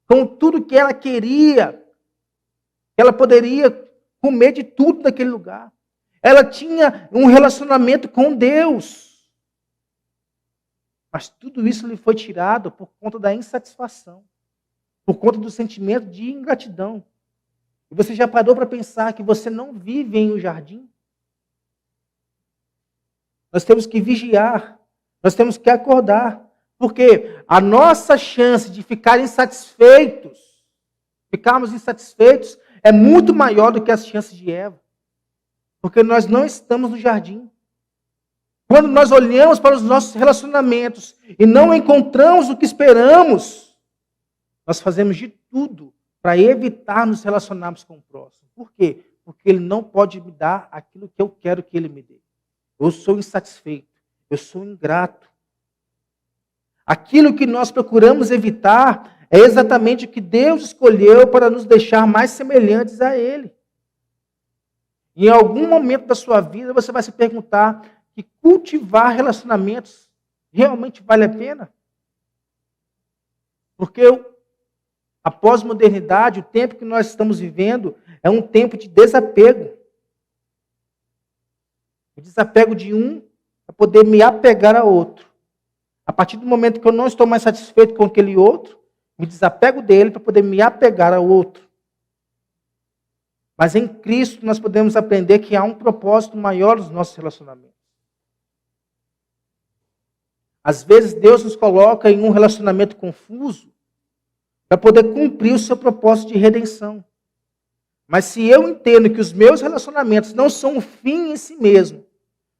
com tudo que ela queria. Ela poderia comer de tudo naquele lugar. Ela tinha um relacionamento com Deus. Mas tudo isso lhe foi tirado por conta da insatisfação, por conta do sentimento de ingratidão. E você já parou para pensar que você não vive em um jardim? Nós temos que vigiar, nós temos que acordar, porque a nossa chance de ficarmos insatisfeitos, é muito maior do que as chances de Eva. Porque nós não estamos no jardim. Quando nós olhamos para os nossos relacionamentos e não encontramos o que esperamos, nós fazemos de tudo para evitar nos relacionarmos com o próximo. Por quê? Porque ele não pode me dar aquilo que eu quero que ele me dê. Eu sou insatisfeito, eu sou ingrato. Aquilo que nós procuramos evitar é exatamente o que Deus escolheu para nos deixar mais semelhantes a Ele. E em algum momento da sua vida você vai se perguntar que cultivar relacionamentos realmente vale a pena? Porque a pós-modernidade, o tempo que nós estamos vivendo, é um tempo de desapego. O desapego de um para poder me apegar a outro. A partir do momento que eu não estou mais satisfeito com aquele outro, me desapego dele para poder me apegar ao outro. Mas em Cristo nós podemos aprender que há um propósito maior nos nossos relacionamentos. Às vezes Deus nos coloca em um relacionamento confuso para poder cumprir o seu propósito de redenção. Mas se eu entendo que os meus relacionamentos não são um fim em si mesmo,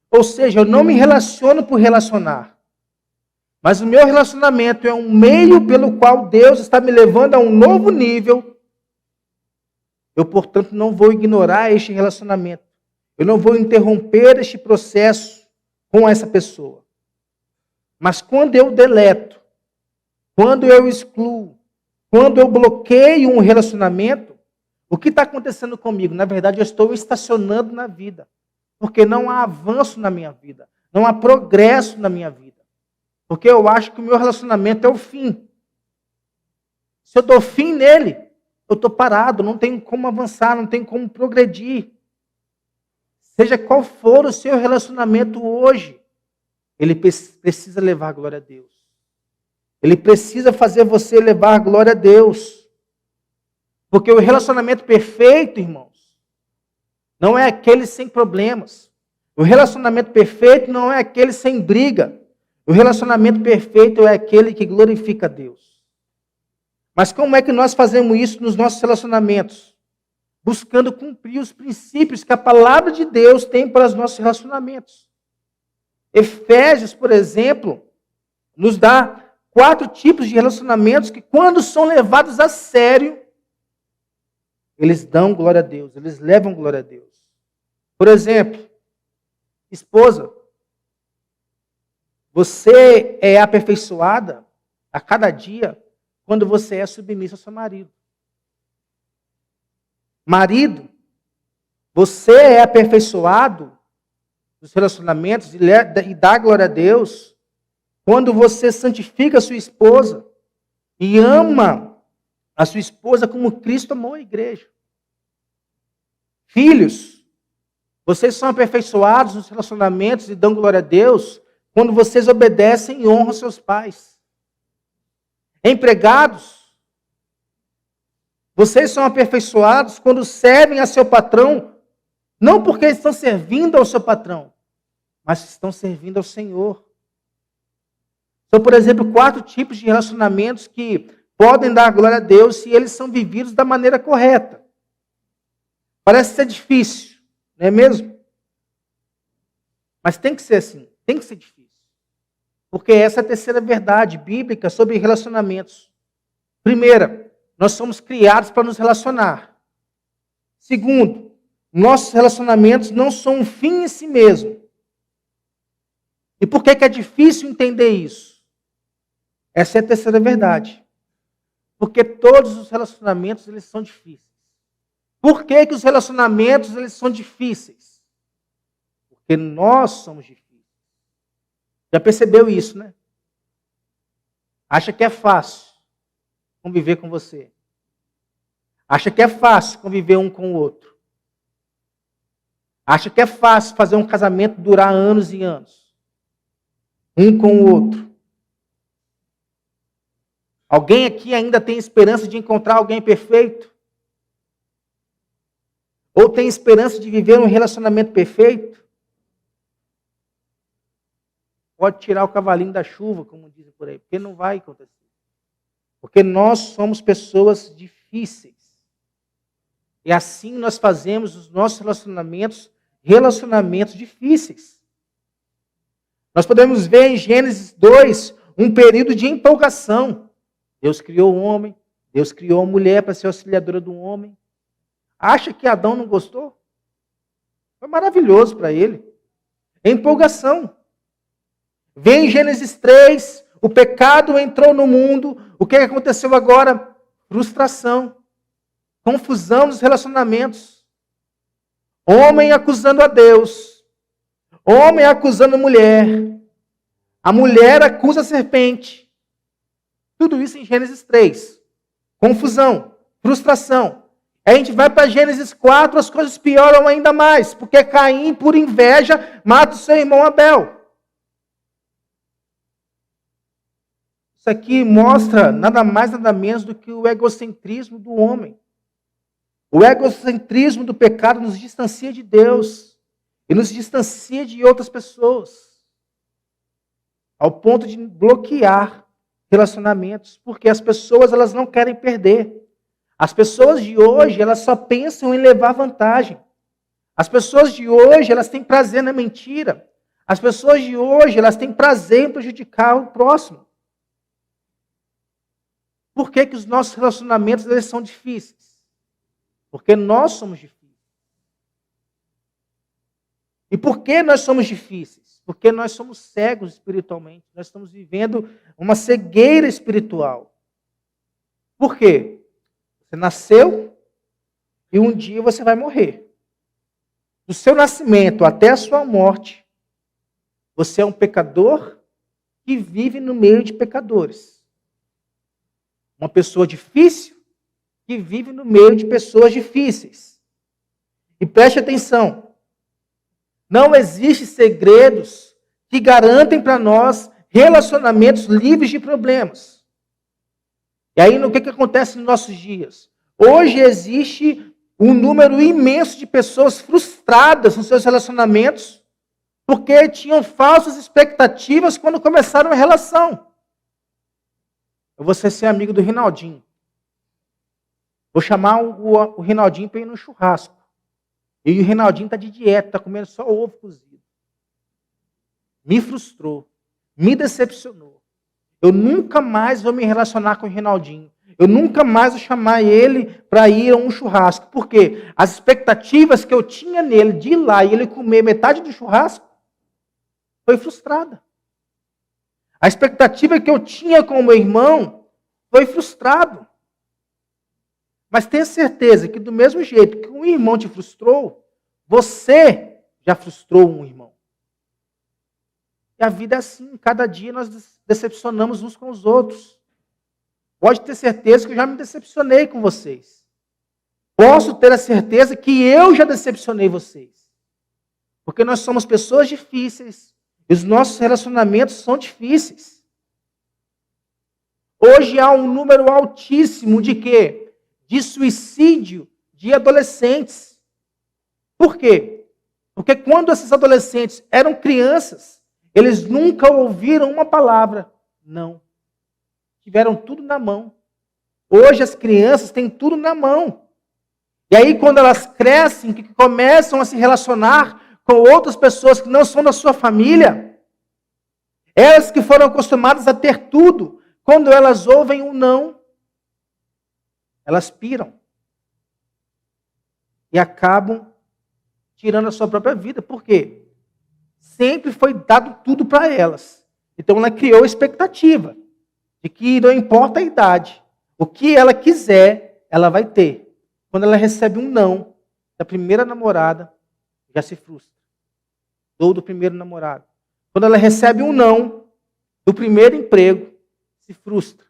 ou seja, eu não me relaciono por relacionar, mas o meu relacionamento é um meio pelo qual Deus está me levando a um novo nível, eu, portanto, não vou ignorar este relacionamento. Eu não vou interromper este processo com essa pessoa. Mas quando eu deleto, quando eu excluo, quando eu bloqueio um relacionamento, o que está acontecendo comigo? Na verdade, eu estou estacionando na vida. Porque não há avanço na minha vida. Não há progresso na minha vida. Porque eu acho que o meu relacionamento é o fim. Se eu dou fim nele, eu estou parado, não tenho como avançar, não tenho como progredir. Seja qual for o seu relacionamento hoje, ele precisa levar glória a Deus. Ele precisa fazer você levar glória a Deus. Porque o relacionamento perfeito, irmãos, não é aquele sem problemas. O relacionamento perfeito não é aquele sem briga. O relacionamento perfeito é aquele que glorifica a Deus. Mas como é que nós fazemos isso nos nossos relacionamentos? Buscando cumprir os princípios que a palavra de Deus tem para os nossos relacionamentos. Efésios, por exemplo, nos dá 4 tipos de relacionamentos que, quando são levados a sério, eles dão glória a Deus, eles levam glória a Deus. Por exemplo, esposa, você é aperfeiçoada a cada dia quando você é submissa ao seu marido. Marido, você é aperfeiçoado nos relacionamentos e dá glória a Deus quando você santifica a sua esposa e ama a sua esposa como Cristo amou a igreja. Filhos, vocês são aperfeiçoados nos relacionamentos e dão glória a Deus quando vocês obedecem e honram seus pais. Empregados, vocês são aperfeiçoados quando servem a seu patrão, não porque estão servindo ao seu patrão, mas estão servindo ao Senhor. São, por exemplo, 4 tipos de relacionamentos que podem dar glória a Deus se eles são vividos da maneira correta. Parece ser difícil, não é mesmo? Mas tem que ser assim, tem que ser difícil. Porque essa é a terceira verdade bíblica sobre relacionamentos. Primeira, nós somos criados para nos relacionar. Segundo, nossos relacionamentos não são um fim em si mesmo. E por que é difícil entender isso? Essa é a terceira verdade. Porque todos os relacionamentos eles são difíceis. Por que os relacionamentos eles são difíceis? Porque nós somos difíceis. Já percebeu isso, né? Acha que é fácil conviver com você. Acha que é fácil conviver um com o outro. Acha que é fácil fazer um casamento durar anos e anos. Um com o outro. Alguém aqui ainda tem esperança de encontrar alguém perfeito? Ou tem esperança de viver um relacionamento perfeito? Pode tirar o cavalinho da chuva, como dizem por aí, porque não vai acontecer. Porque nós somos pessoas difíceis. E assim nós fazemos os nossos relacionamentos difíceis. Nós podemos ver em Gênesis 2 um período de empolgação. Deus criou o homem, Deus criou a mulher para ser auxiliadora do homem. Acha que Adão não gostou? Foi maravilhoso para ele. Empolgação. Vem em Gênesis 3, o pecado entrou no mundo. O que aconteceu agora? Frustração. Confusão nos relacionamentos. Homem acusando a Deus. Homem acusando a mulher. A mulher acusa a serpente. Tudo isso em Gênesis 3. Confusão, frustração. Aí a gente vai para Gênesis 4, as coisas pioram ainda mais, porque Caim, por inveja, mata o seu irmão Abel. Isso aqui mostra nada mais, nada menos do que o egocentrismo do homem. O egocentrismo do pecado nos distancia de Deus e nos distancia de outras pessoas, ao ponto de bloquear relacionamentos, porque as pessoas elas não querem perder. As pessoas de hoje, elas só pensam em levar vantagem. As pessoas de hoje, elas têm prazer na mentira. As pessoas de hoje, elas têm prazer em prejudicar o próximo. Por que os nossos relacionamentos eles são difíceis? Porque nós somos difíceis. E por que nós somos difíceis? Porque nós somos cegos espiritualmente. Nós estamos vivendo uma cegueira espiritual. Por quê? Você nasceu e um dia você vai morrer. Do seu nascimento até a sua morte, você é um pecador que vive no meio de pecadores. Uma pessoa difícil que vive no meio de pessoas difíceis. E preste atenção. Não existem segredos que garantem para nós relacionamentos livres de problemas. E aí, o que acontece nos nossos dias? Hoje existe um número imenso de pessoas frustradas nos seus relacionamentos porque tinham falsas expectativas quando começaram a relação. Eu vou ser amigo do Rinaldinho. Vou chamar o Rinaldinho para ir no churrasco. E o Rinaldinho está de dieta, está comendo só ovo cozido. Me frustrou, me decepcionou. Eu nunca mais vou me relacionar com o Rinaldinho. Eu nunca mais vou chamar ele para ir a um churrasco. Por quê? As expectativas que eu tinha nele de ir lá e ele comer metade do churrasco foi frustrada. A expectativa que eu tinha com o meu irmão foi frustrado. Mas tenha certeza que do mesmo jeito que um irmão te frustrou, você já frustrou um irmão. E a vida é assim, cada dia nós decepcionamos uns com os outros. Pode ter certeza que eu já me decepcionei com vocês. Posso ter a certeza que eu já decepcionei vocês. Porque nós somos pessoas difíceis. E os nossos relacionamentos são difíceis. Hoje há um número altíssimo de quê? De suicídio de adolescentes. Por quê? Porque quando esses adolescentes eram crianças, eles nunca ouviram uma palavra. Não. Tiveram tudo na mão. Hoje as crianças têm tudo na mão. E aí quando elas crescem, que começam a se relacionar com outras pessoas que não são da sua família, elas que foram acostumadas a ter tudo, quando elas ouvem um não, elas piram. E acabam tirando a sua própria vida. Por quê? Sempre foi dado tudo para elas. Então ela criou expectativa de que não importa a idade, o que ela quiser, ela vai ter. Quando ela recebe um não da primeira namorada, já se frustra. Ou do primeiro namorado. Quando ela recebe um não do primeiro emprego, se frustra.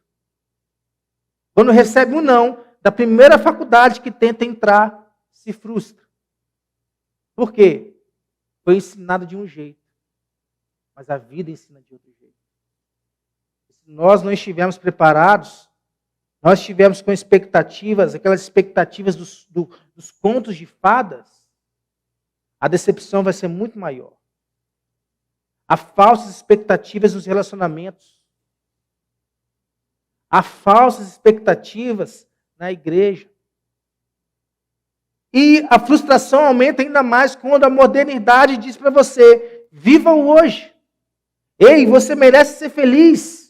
Quando recebe um não da primeira faculdade que tenta entrar, se frustra. Por quê? Foi ensinado de um jeito, mas a vida ensina de outro jeito. Se nós não estivermos preparados, nós estivermos com expectativas, aquelas expectativas dos contos de fadas, a decepção vai ser muito maior. Há falsas expectativas nos relacionamentos. Há falsas expectativas na igreja. E a frustração aumenta ainda mais quando a modernidade diz para você, viva o hoje. Ei, você merece ser feliz.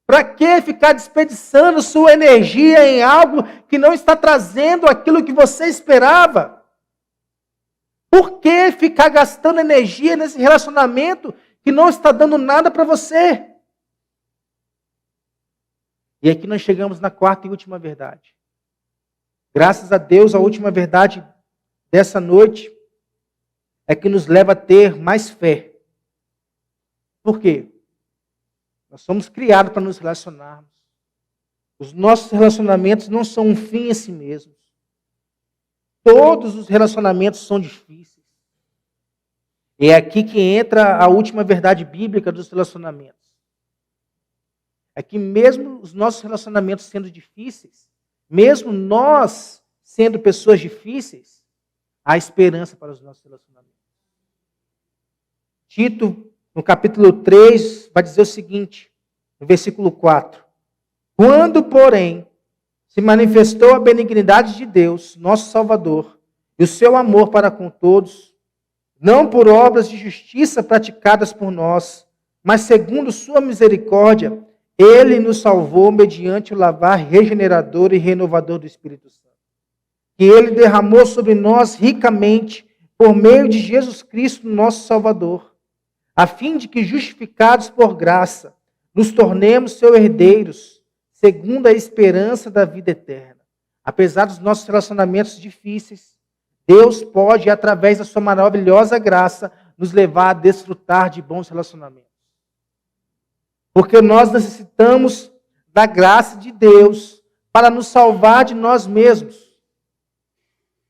Para que ficar desperdiçando sua energia em algo que não está trazendo aquilo que você esperava? Por que ficar gastando energia nesse relacionamento que não está dando nada para você? E aqui nós chegamos na quarta e última verdade. Graças a Deus, a última verdade dessa noite é que nos leva a ter mais fé. Por quê? Nós somos criados para nos relacionarmos. Os nossos relacionamentos não são um fim em si mesmos. Todos os relacionamentos são difíceis. É aqui que entra a última verdade bíblica dos relacionamentos. É que mesmo os nossos relacionamentos sendo difíceis, mesmo nós sendo pessoas difíceis, há esperança para os nossos relacionamentos. Tito, no capítulo 3, vai dizer o seguinte, no versículo 4. Quando, porém, se manifestou a benignidade de Deus, nosso Salvador, e o seu amor para com todos, não por obras de justiça praticadas por nós, mas segundo sua misericórdia, ele nos salvou mediante o lavar regenerador e renovador do Espírito Santo, que ele derramou sobre nós ricamente por meio de Jesus Cristo, nosso Salvador, a fim de que, justificados por graça, nos tornemos seus herdeiros, segundo a esperança da vida eterna. Apesar dos nossos relacionamentos difíceis, Deus pode, através da sua maravilhosa graça, nos levar a desfrutar de bons relacionamentos. Porque nós necessitamos da graça de Deus para nos salvar de nós mesmos.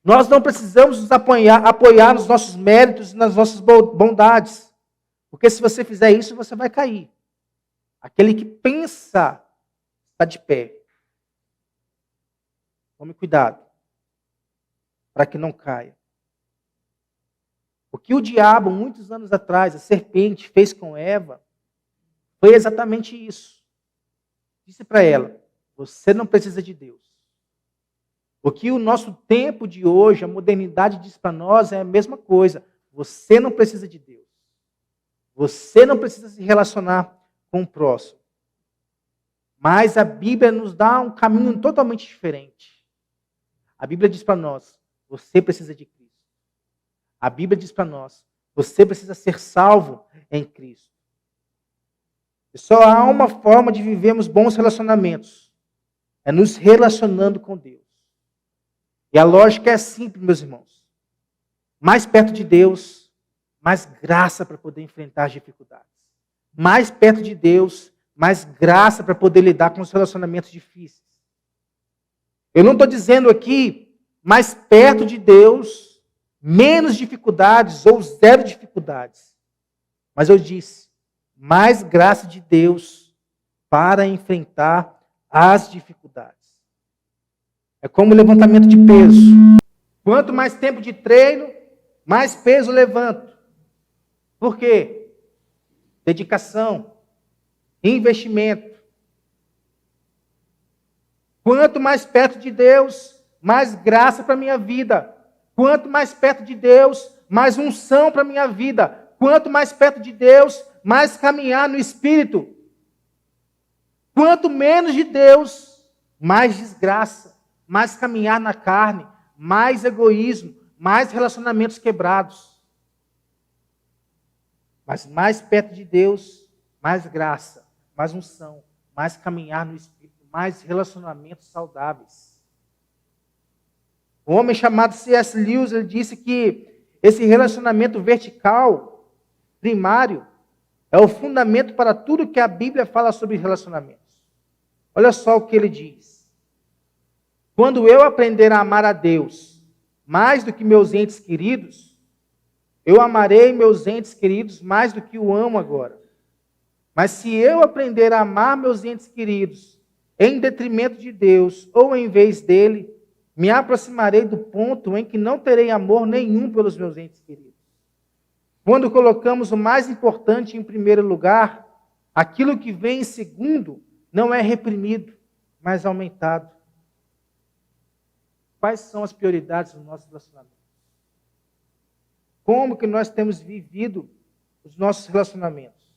Nós não precisamos nos apoiar nos nossos méritos e nas nossas bondades. Porque se você fizer isso, você vai cair. Aquele que pensa está de pé. Tome cuidado para que não caia. O que o diabo, muitos anos atrás, a serpente, fez com Eva, foi exatamente isso. Disse para ela, você não precisa de Deus. O que o nosso tempo de hoje, a modernidade diz para nós é a mesma coisa. Você não precisa de Deus. Você não precisa se relacionar com o próximo. Mas a Bíblia nos dá um caminho totalmente diferente. A Bíblia diz para nós, você precisa de Cristo. A Bíblia diz para nós, você precisa ser salvo em Cristo. E só há uma forma de vivermos bons relacionamentos. É nos relacionando com Deus. E a lógica é simples, meus irmãos. Mais perto de Deus, mais graça para poder enfrentar as dificuldades. Mais perto de Deus, mais graça para poder lidar com os relacionamentos difíceis. Eu não estou dizendo aqui mais perto de Deus, menos dificuldades ou zero dificuldades. Mas eu disse, mais graça de Deus para enfrentar as dificuldades. É como o levantamento de peso. Quanto mais tempo de treino, mais peso levanto. Por quê? Dedicação, investimento. Quanto mais perto de Deus, mais graça para a minha vida. Quanto mais perto de Deus, mais unção para a minha vida. Quanto mais perto de Deus, mais caminhar no Espírito. Quanto menos de Deus, mais desgraça, mais caminhar na carne, mais egoísmo, mais relacionamentos quebrados. Mas mais perto de Deus, mais graça, mais unção, mais caminhar no Espírito, mais relacionamentos saudáveis. Um homem chamado C.S. Lewis, ele disse que esse relacionamento vertical, primário, é o fundamento para tudo que a Bíblia fala sobre relacionamentos. Olha só o que ele diz. Quando eu aprender a amar a Deus mais do que meus entes queridos, eu amarei meus entes queridos mais do que o amo agora. Mas se eu aprender a amar meus entes queridos em detrimento de Deus ou em vez dele, me aproximarei do ponto em que não terei amor nenhum pelos meus entes queridos. Quando colocamos o mais importante em primeiro lugar, aquilo que vem em segundo não é reprimido, mas aumentado. Quais são as prioridades do nosso relacionamento? Como que nós temos vivido os nossos relacionamentos?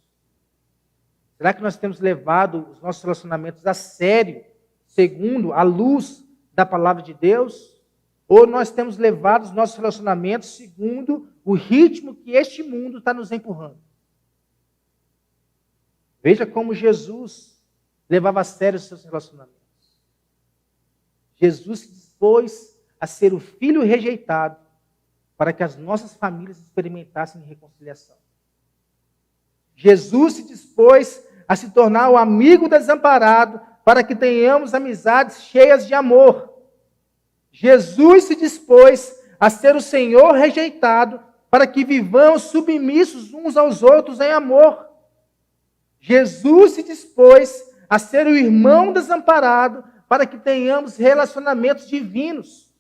Será que nós temos levado os nossos relacionamentos a sério, segundo a luz da palavra de Deus? Ou nós temos levado os nossos relacionamentos segundo o ritmo que este mundo está nos empurrando? Veja como Jesus levava a sério os seus relacionamentos. Jesus se dispôs a ser o filho rejeitado para que as nossas famílias experimentassem reconciliação. Jesus se dispôs a se tornar o amigo desamparado para que tenhamos amizades cheias de amor. Jesus se dispôs a ser o Senhor rejeitado para que vivamos submissos uns aos outros em amor. Jesus se dispôs a ser o irmão desamparado para que tenhamos relacionamentos divinos.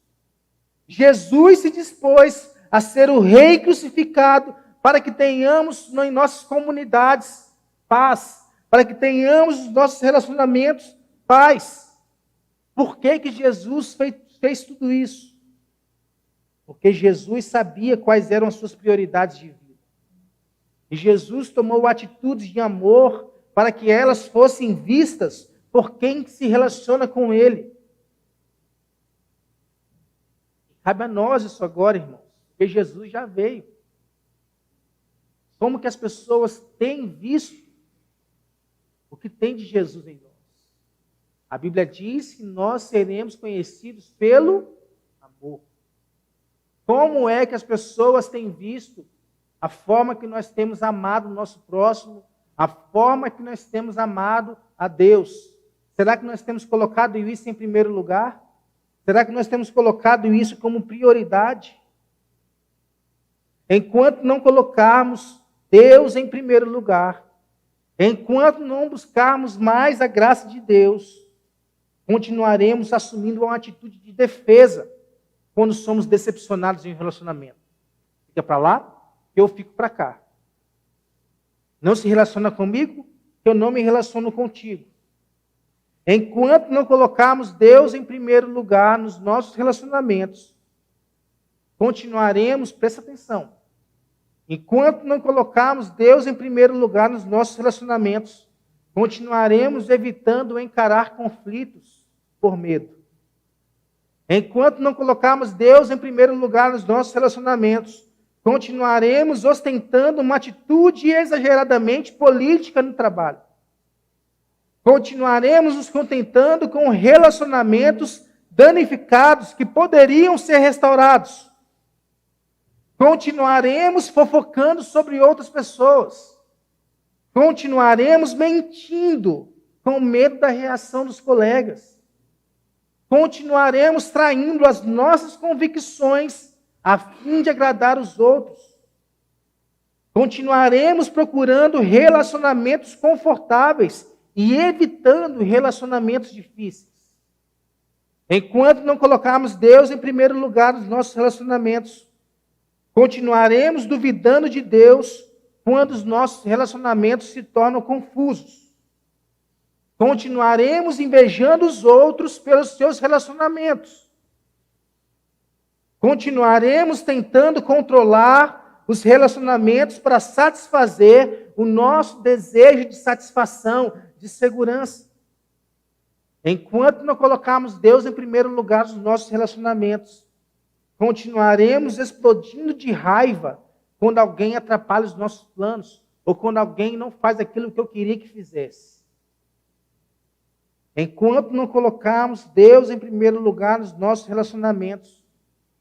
Jesus se dispôs a ser o rei crucificado para que tenhamos em nossas comunidades paz, para que tenhamos os nossos relacionamentos paz. Por que Jesus fez tudo isso? Porque Jesus sabia quais eram as suas prioridades de vida. E Jesus tomou atitudes de amor para que elas fossem vistas por quem se relaciona com Ele. Cabe a nós isso agora, irmãos, porque Jesus já veio. Como que as pessoas têm visto o que tem de Jesus em nós? A Bíblia diz que nós seremos conhecidos pelo amor. Como é que as pessoas têm visto a forma que nós temos amado o nosso próximo, a forma que nós temos amado a Deus? Será que nós temos colocado isso em primeiro lugar? Será que nós temos colocado isso como prioridade? Enquanto não colocarmos Deus em primeiro lugar, enquanto não buscarmos mais a graça de Deus, continuaremos assumindo uma atitude de defesa quando somos decepcionados em um relacionamento. Fica para lá, eu fico para cá. Não se relaciona comigo, eu não me relaciono contigo. Enquanto não colocarmos Deus em primeiro lugar nos nossos relacionamentos, continuaremos, presta atenção, enquanto não colocarmos Deus em primeiro lugar nos nossos relacionamentos, continuaremos evitando encarar conflitos por medo. Enquanto não colocarmos Deus em primeiro lugar nos nossos relacionamentos, continuaremos ostentando uma atitude exageradamente política no trabalho. Continuaremos nos contentando com relacionamentos danificados que poderiam ser restaurados. Continuaremos fofocando sobre outras pessoas. Continuaremos mentindo com medo da reação dos colegas. Continuaremos traindo as nossas convicções a fim de agradar os outros. Continuaremos procurando relacionamentos confortáveis e evitando relacionamentos difíceis. Enquanto não colocarmos Deus em primeiro lugar nos nossos relacionamentos, continuaremos duvidando de Deus quando os nossos relacionamentos se tornam confusos. Continuaremos invejando os outros pelos seus relacionamentos. Continuaremos tentando controlar os relacionamentos para satisfazer o nosso desejo de satisfação, de segurança. Enquanto não colocarmos Deus em primeiro lugar nos nossos relacionamentos, continuaremos explodindo de raiva quando alguém atrapalha os nossos planos, ou quando alguém não faz aquilo que eu queria que fizesse. Enquanto não colocarmos Deus em primeiro lugar nos nossos relacionamentos,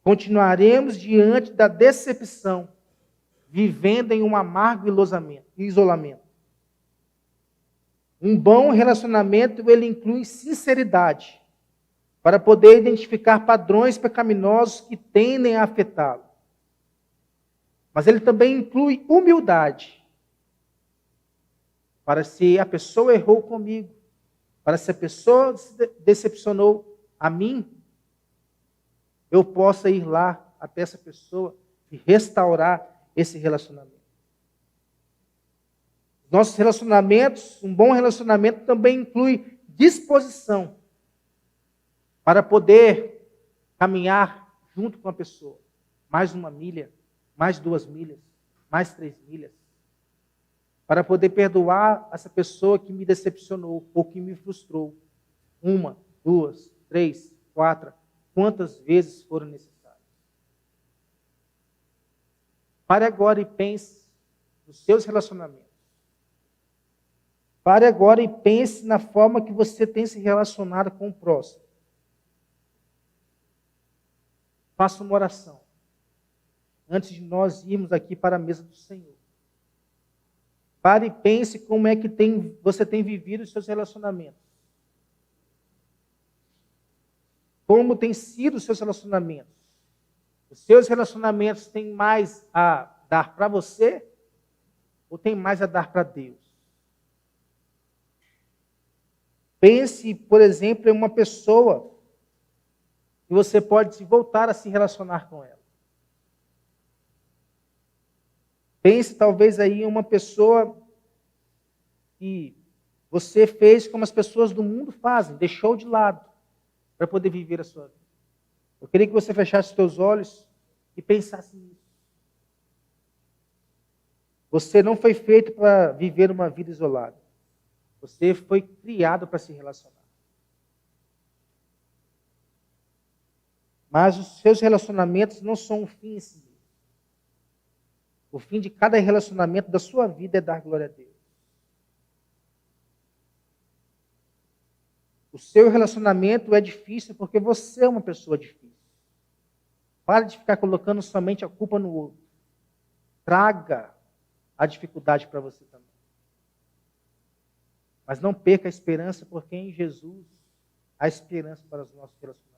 continuaremos diante da decepção, vivendo em um amargo isolamento. Um bom relacionamento, ele inclui sinceridade, para poder identificar padrões pecaminosos que tendem a afetá-lo. Mas ele também inclui humildade, para se a pessoa errou comigo, para se a pessoa se decepcionou a mim, eu possa ir lá até essa pessoa e restaurar esse relacionamento. Nossos relacionamentos, um bom relacionamento também inclui disposição para poder caminhar junto com a pessoa. Mais 1 milha, mais 2 milhas, mais 3 milhas. Para poder perdoar essa pessoa que me decepcionou ou que me frustrou. 1, 2, 3, 4, quantas vezes foram necessárias. Pare agora e pense nos seus relacionamentos. Pare agora e pense na forma que você tem se relacionado com o próximo. Faça uma oração. Antes de nós irmos aqui para a mesa do Senhor. Pare e pense como é que você tem vivido os seus relacionamentos. Como tem sido os seus relacionamentos? Os seus relacionamentos têm mais a dar para você ou tem mais a dar para Deus? Pense, por exemplo, em uma pessoa que você pode voltar a se relacionar com ela. Pense talvez aí em uma pessoa que você fez como as pessoas do mundo fazem, deixou de lado para poder viver a sua vida. Eu queria que você fechasse os seus olhos e pensasse nisso. Você não foi feito para viver uma vida isolada. Você foi criado para se relacionar. Mas os seus relacionamentos não são um fim em si mesmo. O fim de cada relacionamento da sua vida é dar glória a Deus. O seu relacionamento é difícil porque você é uma pessoa difícil. Pare de ficar colocando somente a culpa no outro. Traga a dificuldade para você também. Mas não perca a esperança, porque em Jesus há esperança para os nossos relacionamentos.